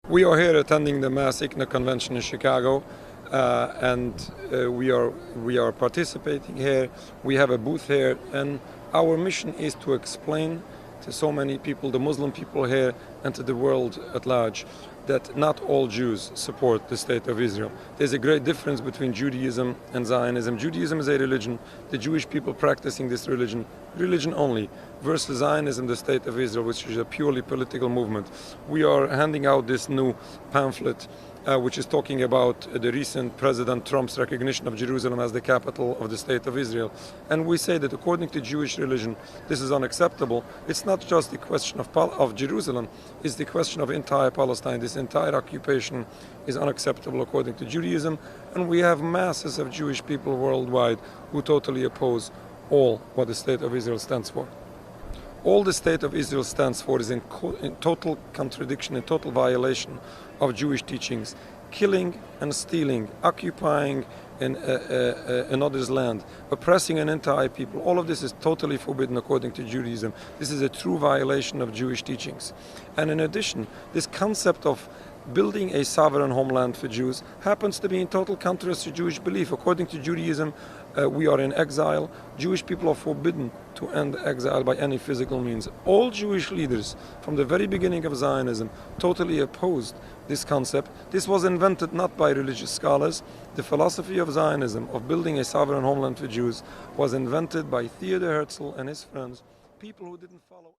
We are here attending the Mass ICNA convention in Chicago, and we are participating here. We have a booth here, and our mission is to explain to so many people, the Muslim people here, and to the world at large, that not all Jews support the state of Israel. There's a great difference between Judaism and Zionism. Judaism is a religion. The Jewish people practicing this religion only, versus Zionism, the state of Israel, which is a purely political movement. We are handing out this new pamphlet, which is talking about the recent President Trump's recognition of Jerusalem as the capital of the state of Israel. And we say that according to Jewish religion, this is unacceptable. It's not just the question of Jerusalem, it's the question of entire Palestine. This entire occupation is unacceptable according to Judaism. And we have masses of Jewish people worldwide who totally oppose all what the state of Israel stands for. All the state of Israel stands for is in total contradiction, in total violation of Jewish teachings, killing and stealing, occupying another's land, oppressing an entire people. All of this is totally forbidden according to Judaism. This is a true violation of Jewish teachings. And in addition, this concept of building a sovereign homeland for Jews happens to be in total contrast to Jewish belief. According to Judaism, we are in exile. Jewish people are forbidden to end exile by any physical means. All Jewish leaders from the very beginning of Zionism totally opposed this concept. This was invented not by religious scholars. The philosophy of Zionism, of building a sovereign homeland for Jews, was invented by Theodor Herzl and his friends, people who didn't follow